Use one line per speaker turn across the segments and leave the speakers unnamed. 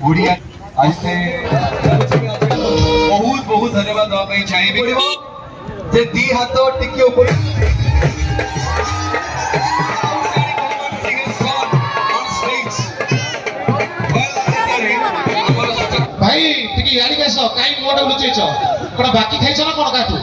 ओडिया आज से बहुत बहुत धन्यवाद दवाई चाहिए जे दी हाथ टिके ऊपर
भाई टिके यारी कैस काई मोड लुचेछ कोन बाकी खाइछ ना कोन काटू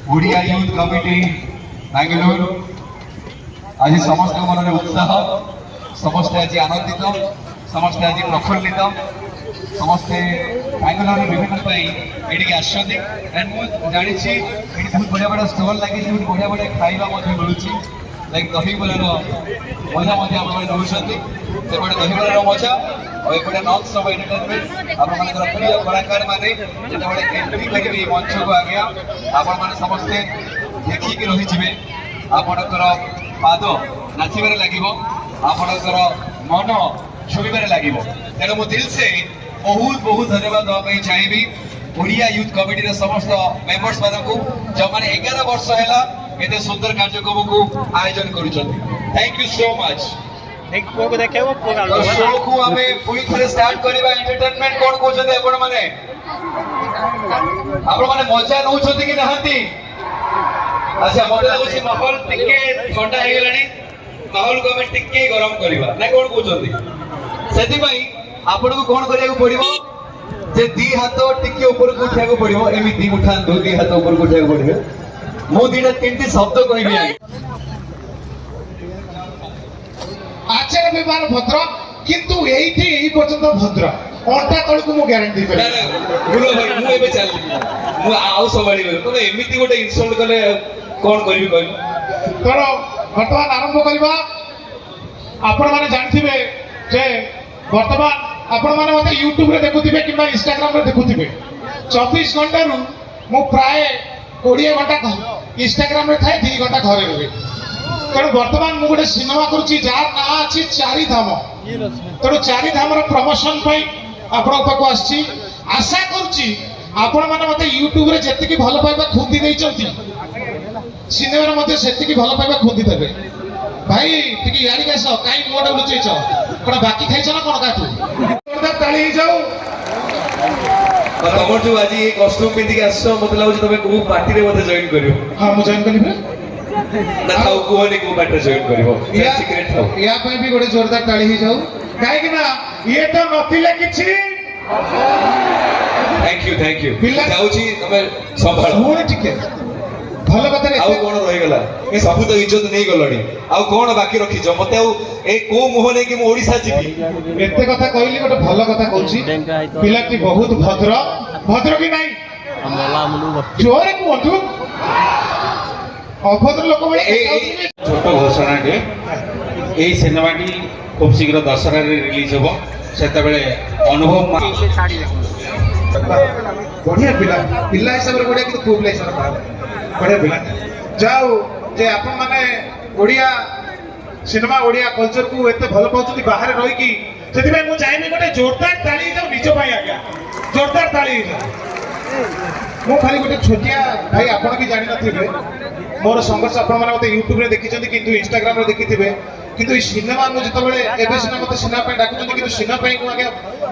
ओडिया यूथ कमिटी बेंगलोर आज समस्त मन उत्साह समस्ते आज आनंदित समस्ते आज प्रफुल्लित समस्ते बेंगलोर विभिन्न ये आसछन्ति एंड मु जानी बहुत बढ़िया बढ़िया स्टॉल लगी बहुत बढ़िया बढ़िया खाइबा मिलूँ लाइक दहीबरार मजा नौकरी सेपटे दहीबरार मजा और एपटे नॉन सब एंटरटेनमेंट आपंकर प्रिय कलाकार मैंने जिते एंट्री करेंगे मंच को आज्ञा आपण मैंने समस्ते देखिक रही आपणकर पाद नाचबार लगे आपणकर मन छुईबार लगे तेणु मो दिल से बहुत बहुत धन्यवाद दवाई चाहिए ओडिया यूथ कमिटी समस्त मेंबर्स मानक जो मैंने 11 वर्ष है एते सुंदर कार्यक्रम को आयोजन करुछन थैंक यू सो मच
एक को देखेबो
तो शो को हमें पूरी तरह स्टार्ट करबा एंटरटेनमेंट कोन कोचते आपण माने मजा नउ छथि कि नहंती अच्छा मते लागुछि माहौल टिके ठंडा हे गेलानी माहौल को हमें टिके गरम करबा ना कोन कोचंती सेति भाई आपण को कोन करिया को पड़िबो जे दी हाथ टिके ऊपर को उठा को पड़िबो एमिति उठान दो दी हाथ ऊपर को उठा को पड़िबो मो दीटा तीनटी शब्द कहबी
आचार व्यवहार भद्र किंतु एठी एही पर्यंत भद्र अंटा तळ को मु ग्यारंटी करे
बुलो भाई मु एबे चल मु आउ सवाली तो एमिति गोटे इंसल्ट कले कोन करबी कहबी
तोरो वर्तमान आरंभ करबा आपण माने जानथिबे जे वर्तमान आपण माने मते YouTube रे देखुथिबे किबा Instagram रे देखुथिबे 24 घंटा रु मु प्राय 20 घंटा Instagram रे थाए 2 घंटा घरे रहे तेणु बर्तमान मुझे गोटे सिनेमा करुच्ची जार ना अच्छी चारिधाम तेणु चारिधाम प्रमोशन आपण पाक आशा करुच्ची आपण मैंने मत यूट्यूब रे जेतिकी भल पाइबा खुंदी देइचंती सिनेमा मते सेतिकी भल पाइबा खुंदी देबे भाई टिके यारी कैस काई मोड लुचेछ कोन बाकी खाइछ ना कोन काटू जोरदार ताली ही जाऊ
तमर जो आज ये कॉस्ट्यूम पिंदी के आसो मते लागो तबे को पार्टी रे मते जॉइन करियो
हां मु जॉइन करबे
ना खाऊ कोहनी को पार्टी जॉइन करियो सीक्रेट थाओ
या पे भी गोटे जोरदार ताली ही जाऊ काहे कि ना ये तो नथिले किछि
थैंक यू जाउची तमे संभाळ
सुन टिके भल कथा रे
आउ कोन रहि गेला ए सब तो इज्जत नै गलडी आउ कोन बाकी रखि जो मते आउ ए को मुह नै कि मु ओडिसा जीबी
एते कथा कहली गोटे भल कथा कहूची पिलाटी बहुत भद्र भद्र कि नाही जोरे को अंतु अभद्र लोक बळे
छोट घोषणा के ए सिनेमाटी खूब शीघ्र दशहरा रे रिलीज होबो सेते बेले अनुभव
बढ़िया पिला पिला हिसाब रे बढ़िया कि खूब पिला हिसाब रे बढ़िया पिला जाओ जे आपण माने ओडिया सिनेमा ओडिया कल्चर को एते भल पाउछथि बाहर रहि की सेति भाई मु चाहेनी गोटे जोरदार ताली जाऊ निज भाई आज्ञा जोरदार ताली मु खाली गोटे छोटिया भाई आपण भी जानि नथिबे मोर संघर्ष आपण माने मते YouTube रे देखिछथि किंतु Instagram रे देखिथिबे किंतु सिनेमा मु जतबेले एबे सिनेमा मते सिनेमा पे डाकुछथि किंतु सिनेमा पे मु आगे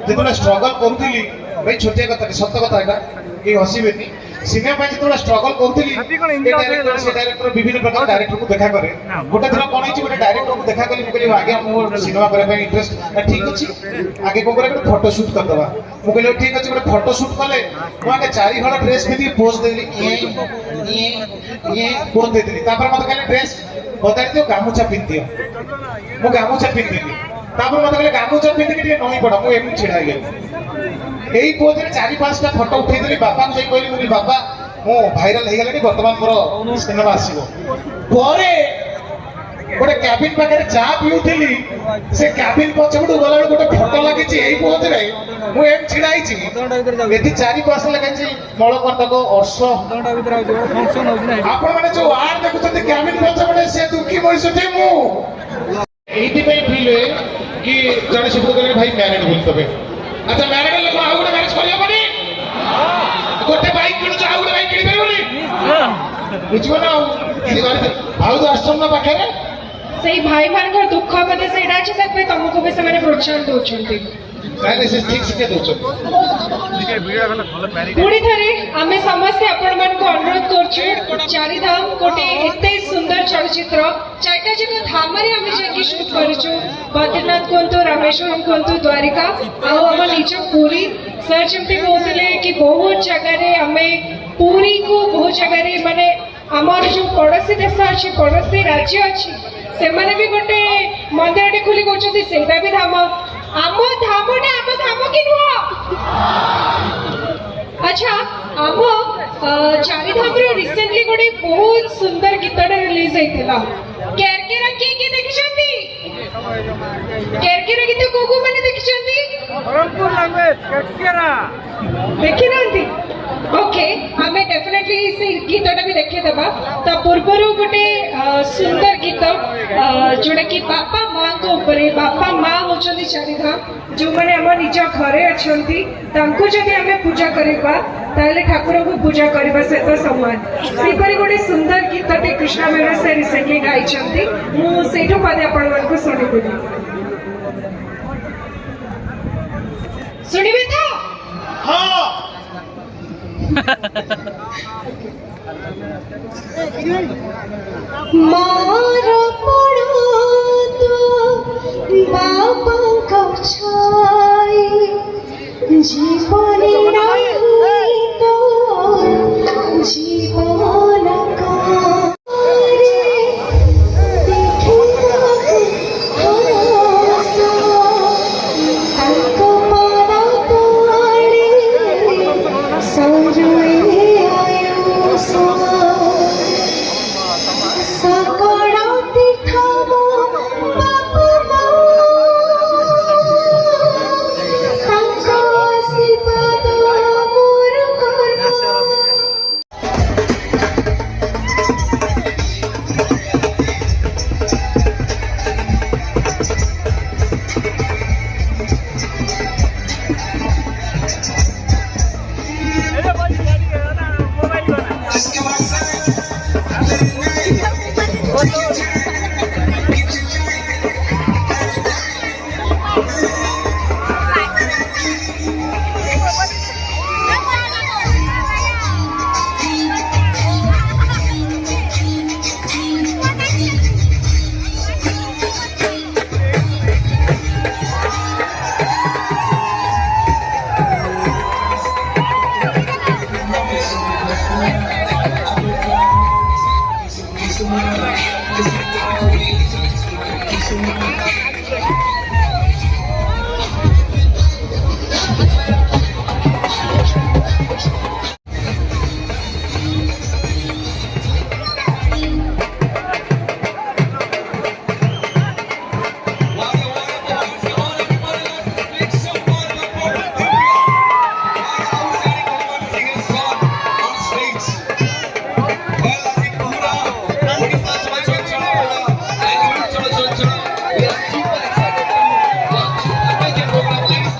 जतबेले स्ट्रगल करूथिली भाई छोटिया कथा सत्य कथा एटा के हसीबेनी सिनेमा पे जतबेले स्ट्रगल करूथिली ए डायरेक्टर विभिन्न प्रकार डायरेक्टर को देखा करे गोटे दिन कोन हिची गोटे डायरेक्टर को देखा कली मु कहली आगे मु सिनेमा करे पे इंटरेस्ट ठीक अछि आगे को करे गोटे फोटो शूट कर दबा मु कहली ठीक अछि गोटे फोटो शूट कले मु आगे चारि हळ ड्रेस पिंदी पोज देली ये पोज देली तापर मते कहले ड्रेस बदल दियो गामुछा पिन दियो मु गामुछा पिन देली ତାପରେ ମତେ କହିଲେ ଗାମୁଛା ପିନ୍ଧିକି ଟିକେ ନଈ ପଡ ମୁଁ ଏମିତି ଛିଡା ହେଇଗଲି ଏଇ ପୋଜରେ 4-5ଟା ଫଟୋ ଉଠେଇଦେଲି ବାପାଙ୍କୁ ଯାଇ କହିଲି ମୁଁ ବାପା ମୁଁ ଭାଇରାଲ ହେଇଗଲାଣି ବର୍ତ୍ତମାନ ମୋର ସିନେମା ଆସିବ ପରେ ଗୋଟେ କ୍ୟାବିନ୍ ପାଖରେ ଚା ପିଉଥିଲି ସେ କ୍ୟାବିନ୍ ପଛପଟୁ ଗଲାବେଳକୁ ଗୋଟେ ଫଟୋ ଲାଗିଛି ଏଇ ପୋଜରେ ମୁଁ ଏମିତି ଛିଡା ହେଇଛି ଏଠି 4-5 ଲେଖାଛି ମଳକଣ୍ଟକ ଅର୍ଷ ଆପଣମାନେ ଯୋଉ ଆଡ୍ ଦେଖୁଛନ୍ତି କ୍ୟାବିନ୍ ପଛପଟେ ସେ ଦୁଃଖୀ ମଣିଷଟି ମୁଁ ଏଇଥିପାଇଁ ଫିଲ୍ ହୁଏ କି ଜଣେ ସେପଟୁ କହିଲେ ଭାଇ ମ୍ୟାରେଡ୍ ବୋଲି ତମେ ଆଚ୍ଛା ମ୍ୟାରେଡ୍ ଲୋକ ଆଉ ଗୋଟେ ମ୍ୟାରେଜ କରିହବନି ଗୋଟେ ବାଇକ୍ କିଣୁଛ ଆଉ ଗୋଟେ ବାଇକ୍ କିଣିପାରିବନି ବୁଝିବ ନା ଆଉ ତ ଆଶ୍ରମ ନା ପାଖରେ
ସେଇ ଭାଇ ମାନଙ୍କର ଦୁଃଖ ବୋଧେ ସେଇଟା ଅଛି ସେଥିପାଇଁ ତମକୁ ବି ସେମାନେ ପ୍ରୋତ୍ସାହନ ଦଉଛନ୍ତି
ନାଇଁ ସେ ଠିକ୍ ଶିକ୍ଷା ଦଉଛନ୍ତି
ପୁଣି ଥରେ ଆମେ ସମସ୍ତେ ଆପଣମାନଙ୍କୁ ଅନୁରୋଧ କରୁଛୁ ଚାରିଧାମ ଗୋଟେ ଏତେ ସୁନ୍ଦର ଚଳଚ୍ଚିତ୍ର 4ଟା ଯାକ ଧାମରେ ଆମେ ଯାଇକି ସୁଟ୍ କରିଛୁ ବଦ୍ରୀନାଥ କୁହନ୍ତୁ ରାମେଶ୍ୱରମ କୁହନ୍ତୁ ଦ୍ୱାରିକା ଆଉ ଆମ ନିଜ ପୁରୀ ସାର୍ ଯେମିତି କହୁଥିଲେ କି ବହୁତ ଜାଗାରେ ଆମେ ପୁରୀକୁ ବହୁତ ଜାଗାରେ ମାନେ ଆମର ଯୋଉ ପଡ଼ୋଶୀ ଦେଶ ଅଛି ପଡ଼ୋଶୀ ରାଜ୍ୟ ଅଛି ସେମାନେ ବି ଗୋଟେ ମନ୍ଦିରଟେ ଖୋଲି କହୁଛନ୍ତି ସେଇଟା ବି ଧାମ ଆମ ଧାମଟା ଆମ ଧାମ କି ନୁହଁ ଆଚ୍ଛା ଆମ ଚାରିଧାମରୁ ରିସେଣ୍ଟଲି ଗୋଟେ ବହୁତ ସୁନ୍ଦର ଗୀତଟା ରିଲିଜ ହେଇଥିଲା କେରକେରା କିଏ କିଏ ଦେଖିଛନ୍ତି କେରକେରା ଗୀତ କୋଉ କୋଉ ମାନେ ଦେଖିଛନ୍ତି ଦେଖିନାହାନ୍ତି ଓକେ ଆମେ ଡେଫିନେଟଲି ସେ ଗୀତଟା ବି ଦେଖିଦେବା ତା ପୂର୍ବରୁ ଗୋଟେ ସୁନ୍ଦର ଗୀତ ଯୋଉଟା କି ବାପା ମାଙ୍କ ଉପରେ ବାପା ମା ହଉଛନ୍ତି ଚାରିଧାମ ଯୋଉମାନେ ଆମ ନିଜ ଘରେ ଅଛନ୍ତି ତାଙ୍କୁ ଯଦି ଆମେ ପୂଜା କରିବା ତାହେଲେ ଠାକୁରଙ୍କୁ ପୂଜା କରିବା ସହିତ ସମାନ ସେପରି ଗୋଟେ ସୁନ୍ଦର ଗୀତଟେ କୃଷ୍ଣ ମେହର ସେ ରିସେଣ୍ଟଲି ଗାଇଛନ୍ତି ମୁଁ ସେଇଠୁ ପଦେ ଆପଣମାନଙ୍କୁ ଶୁଣିଥିଲି ଶୁଣିବେ ତ
ହଁ
मार पड़ो तो बाबा का छाई जीवनी नहीं तो जीवन का
Thank you.